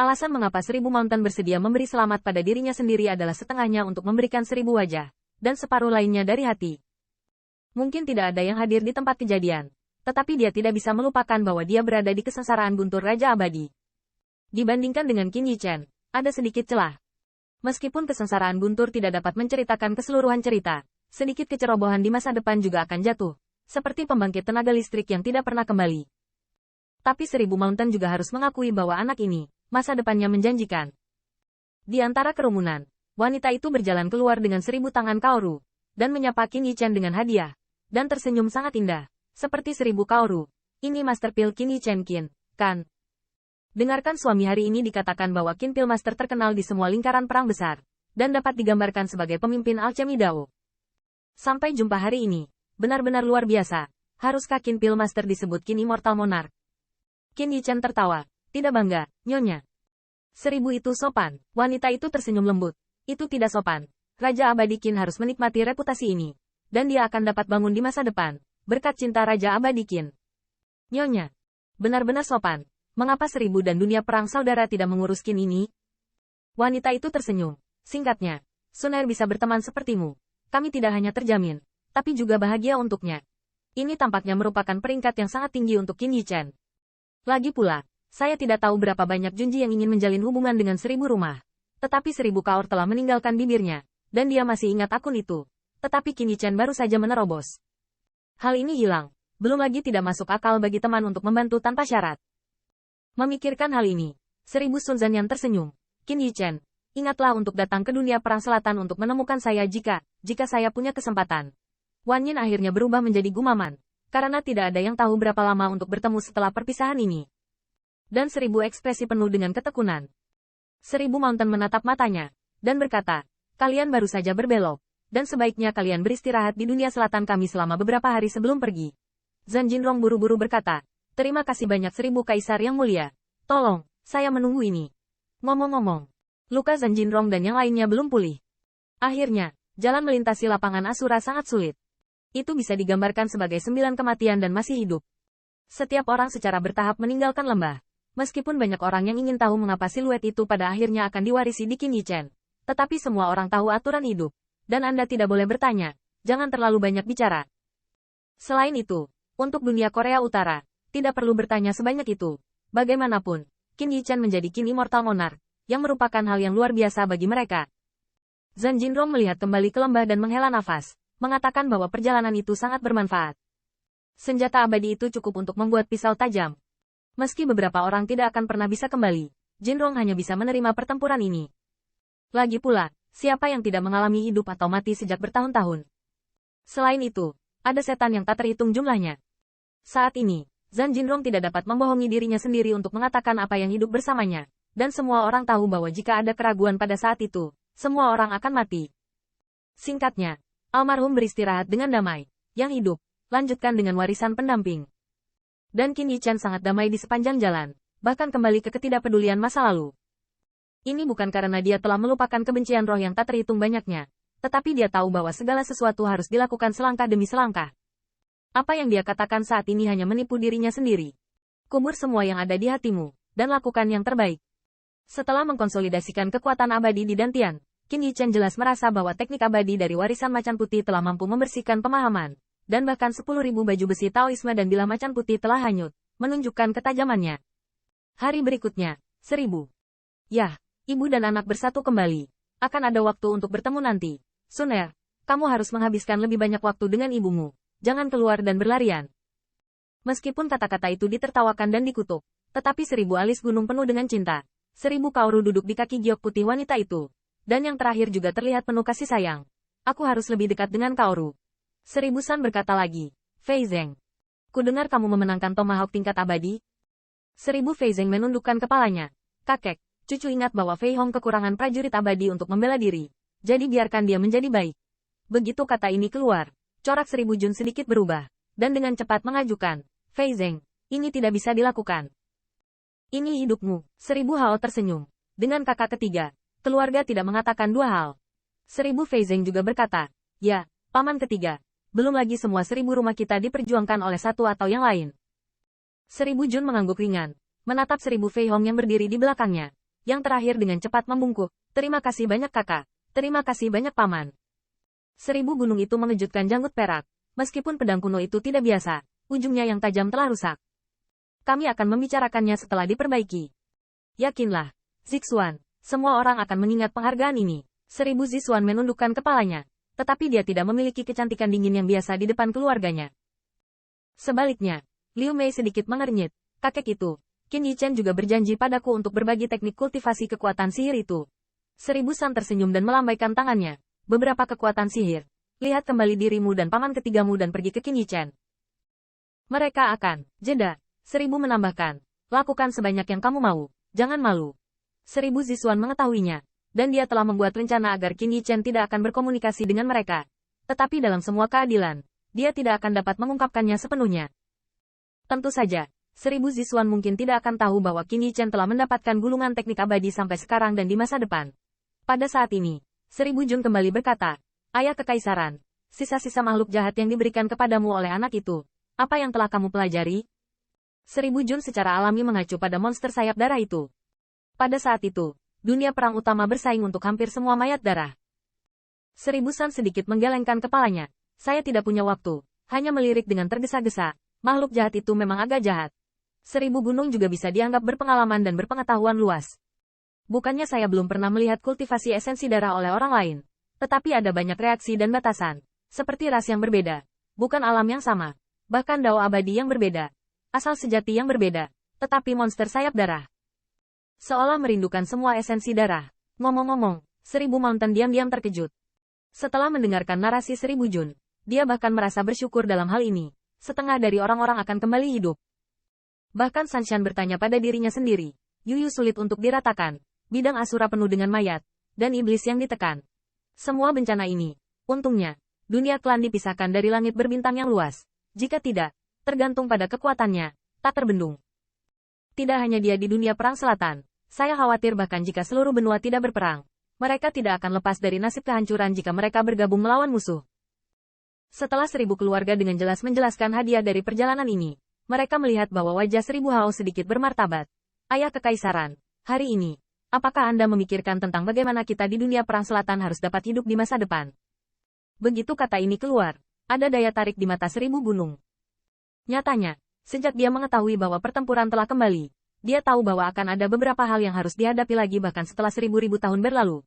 Alasan mengapa 1000 Mountain bersedia memberi selamat pada dirinya sendiri adalah setengahnya untuk memberikan 1000 wajah, dan separuh lainnya dari hati. Mungkin tidak ada yang hadir di tempat kejadian, tetapi dia tidak bisa melupakan bahwa dia berada di kesengsaraan guntur Raja Abadi. Dibandingkan dengan Qin Yichen, ada sedikit celah. Meskipun kesengsaraan guntur tidak dapat menceritakan keseluruhan cerita, sedikit kecerobohan di masa depan juga akan jatuh, seperti pembangkit tenaga listrik yang tidak pernah kembali. Tapi 1000 Mountain juga harus mengakui bahwa anak ini, masa depannya menjanjikan. Di antara kerumunan, wanita itu berjalan keluar dengan 1000 tangan Kaoru, dan menyapa Qin Yichen dengan hadiah, dan tersenyum sangat indah, seperti 1000 Kaoru. Ini Master Pil Qin Yichen Qin, kan? Dengarkan suami hari ini dikatakan bahwa Qin Pil Master terkenal di semua lingkaran perang besar, dan dapat digambarkan sebagai pemimpin alchemy Dao. Sampai jumpa hari ini, benar-benar luar biasa. Haruskah Qin Pil Master disebut Qin Immortal Monarch? Qin Yichen tertawa, tidak bangga, nyonya. 1000 itu sopan, wanita itu tersenyum lembut. Itu tidak sopan. Raja Abadi Qin harus menikmati reputasi ini, dan dia akan dapat bangun di masa depan, berkat cinta Raja Abadi Qin. Nyonya, benar-benar sopan. Mengapa 1000 dan dunia perang saudara tidak mengurus Qin ini? Wanita itu tersenyum. Singkatnya, Sun Er bisa berteman sepertimu. Kami tidak hanya terjamin, tapi juga bahagia untuknya. Ini tampaknya merupakan peringkat yang sangat tinggi untuk Qin Yichen. Lagi pula, saya tidak tahu berapa banyak Junji yang ingin menjalin hubungan dengan 1000 rumah. Tetapi 1000 Kaor telah meninggalkan bibirnya, dan dia masih ingat akun itu. Tetapi Qin Yichen baru saja menerobos. Hal ini hilang. Belum lagi tidak masuk akal bagi teman untuk membantu tanpa syarat. Memikirkan hal ini, 1000 Sun Zhan yang tersenyum. Qin Yichen, ingatlah untuk datang ke dunia perang selatan untuk menemukan saya jika saya punya kesempatan. Wan Yin akhirnya berubah menjadi gumaman, karena tidak ada yang tahu berapa lama untuk bertemu setelah perpisahan ini. Dan 1000 ekspresi penuh dengan ketekunan. 1000 Mountain menatap matanya, dan berkata, kalian baru saja berbelok, dan sebaiknya kalian beristirahat di dunia selatan kami selama beberapa hari sebelum pergi. Zhan Jinrong buru-buru berkata, terima kasih banyak 1000 Kaisar yang mulia. Tolong, saya menunggu ini. Ngomong-ngomong, luka Zhan Jinrong dan yang lainnya belum pulih. Akhirnya, jalan melintasi lapangan Asura sangat sulit. Itu bisa digambarkan sebagai 9 kematian dan masih hidup. Setiap orang secara bertahap meninggalkan lembah. Meskipun banyak orang yang ingin tahu mengapa siluet itu pada akhirnya akan diwarisi di Qin Yichen. Tetapi semua orang tahu aturan hidup. Dan Anda tidak boleh bertanya. Jangan terlalu banyak bicara. Selain itu, untuk dunia Korea Utara, tidak perlu bertanya sebanyak itu. Bagaimanapun, Qin Yichen menjadi Qin Immortal Monarch, yang merupakan hal yang luar biasa bagi mereka. Zhan Jinrong melihat kembali ke lembah dan menghela nafas, mengatakan bahwa perjalanan itu sangat bermanfaat. Senjata abadi itu cukup untuk membuat pisau tajam. Meski beberapa orang tidak akan pernah bisa kembali, Jinrong hanya bisa menerima pertempuran ini. Lagi pula, siapa yang tidak mengalami hidup atau mati sejak bertahun-tahun? Selain itu, ada setan yang tak terhitung jumlahnya. Saat ini, Zhan Jinrong tidak dapat membohongi dirinya sendiri untuk mengatakan apa yang hidup bersamanya, dan semua orang tahu bahwa jika ada keraguan pada saat itu, semua orang akan mati. Singkatnya, almarhum beristirahat dengan damai. Yang hidup, lanjutkan dengan warisan pendamping. Dan Qin Yichen sangat damai di sepanjang jalan, bahkan kembali ke ketidakpedulian masa lalu. Ini bukan karena dia telah melupakan kebencian roh yang tak terhitung banyaknya, tetapi dia tahu bahwa segala sesuatu harus dilakukan selangkah demi selangkah. Apa yang dia katakan saat ini hanya menipu dirinya sendiri. Kubur semua yang ada di hatimu, dan lakukan yang terbaik. Setelah mengkonsolidasikan kekuatan abadi di Dantian, Qin Yichen jelas merasa bahwa teknik abadi dari warisan macan putih telah mampu membersihkan pemahaman, dan bahkan 10.000 baju besi Taoisme dan bilah macan putih telah hanyut, menunjukkan ketajamannya. Hari berikutnya, 1000. Yah, ibu dan anak bersatu kembali. Akan ada waktu untuk bertemu nanti. Sun Er, kamu harus menghabiskan lebih banyak waktu dengan ibumu. Jangan keluar dan berlarian. Meskipun kata-kata itu ditertawakan dan dikutuk, tetapi 1000 alis gunung penuh dengan cinta. 1000 Kaoru duduk di kaki giok putih wanita itu. Dan yang terakhir juga terlihat penuh kasih sayang. Aku harus lebih dekat dengan Kaoru. 1000 San berkata lagi, Fei Zeng. Kudengar kamu memenangkan Tomahawk tingkat abadi? 1000 Fei Zeng menundukkan kepalanya. Kakek, cucu ingat bahwa Fei Hong kekurangan prajurit abadi untuk membela diri. Jadi biarkan dia menjadi baik. Begitu kata ini keluar, corak 1000 Jun sedikit berubah. Dan dengan cepat mengajukan, Fei Zeng, ini tidak bisa dilakukan. Ini hidupmu. 1000 Hao tersenyum. Dengan kakak ketiga, keluarga tidak mengatakan dua hal. 1000 Fei Zeng juga berkata, ya, paman ketiga. Belum lagi semua 1000 rumah kita diperjuangkan oleh satu atau yang lain. 1000 Jun mengangguk ringan, menatap 1000 Fei Hong yang berdiri di belakangnya. yang terakhir dengan cepat membungkuk. Terima kasih banyak kakak. Terima kasih banyak paman. 1000 gunung itu mengejutkan janggut perak. Meskipun pedang kuno itu tidak biasa, ujungnya yang tajam telah rusak. Kami akan membicarakannya setelah diperbaiki. Yakinlah, Zixuan, semua orang akan mengingat penghargaan ini. 1000 Zixuan menundukkan kepalanya, tetapi dia tidak memiliki kecantikan dingin yang biasa di depan keluarganya. Sebaliknya, Liu Mei sedikit mengernyit. Kakek itu, Qin Yichen juga berjanji padaku untuk berbagi teknik kultivasi kekuatan sihir itu. 1000 San tersenyum dan melambaikan tangannya. Beberapa kekuatan sihir. Lihat kembali dirimu dan paman ketigamu dan pergi ke Qin Yichen. Mereka akan, jeda. 1000 menambahkan. Lakukan sebanyak yang kamu mau. Jangan malu. 1000 Zixuan mengetahuinya. Dan dia telah membuat rencana agar Qin Yichen tidak akan berkomunikasi dengan mereka. Tetapi dalam semua keadilan, dia tidak akan dapat mengungkapkannya sepenuhnya. Tentu saja, 1000 Zixuan mungkin tidak akan tahu bahwa Qin Yichen telah mendapatkan gulungan teknik abadi sampai sekarang dan di masa depan. Pada saat ini, 1000 Jun kembali berkata, Ayah Kekaisaran, sisa-sisa makhluk jahat yang diberikan kepadamu oleh anak itu, apa yang telah kamu pelajari? 1000 Jun secara alami mengacu pada monster sayap darah itu. Pada saat itu, dunia perang utama bersaing untuk hampir semua mayat darah. 1000 San sedikit menggelengkan kepalanya. Saya tidak punya waktu, hanya melirik dengan tergesa-gesa. Makhluk jahat itu memang agak jahat. 1000 gunung juga bisa dianggap berpengalaman dan berpengetahuan luas. Bukannya saya belum pernah melihat kultivasi esensi darah oleh orang lain. Tetapi ada banyak reaksi dan batasan. Seperti ras yang berbeda. Bukan alam yang sama. Bahkan dao abadi yang berbeda. Asal sejati yang berbeda. Tetapi monster sayap darah. Seolah merindukan semua esensi darah. Ngomong-ngomong, 1000 Mountain diam-diam terkejut. Setelah mendengarkan narasi 1000 Jun, dia bahkan merasa bersyukur dalam hal ini. Setengah dari orang-orang akan kembali hidup. Bahkan Sanshan bertanya pada dirinya sendiri. Yuyu sulit untuk diratakan. Bidang asura penuh dengan mayat. Dan iblis yang ditekan. Semua bencana ini, untungnya, dunia klan dipisahkan dari langit berbintang yang luas. Jika tidak, tergantung pada kekuatannya, tak terbendung. Tidak hanya dia di dunia perang selatan, saya khawatir bahkan jika seluruh benua tidak berperang, mereka tidak akan lepas dari nasib kehancuran jika mereka bergabung melawan musuh. Setelah 1000 keluarga dengan jelas menjelaskan hadiah dari perjalanan ini, mereka melihat bahwa wajah 1000 Hao sedikit bermartabat. Ayah Kekaisaran, hari ini, apakah Anda memikirkan tentang bagaimana kita di dunia perang selatan harus dapat hidup di masa depan? Begitu kata ini keluar, ada daya tarik di mata 1000 gunung. Nyatanya, sejak dia mengetahui bahwa pertempuran telah kembali, dia tahu bahwa akan ada beberapa hal yang harus dihadapi lagi bahkan setelah 1000 tahun berlalu.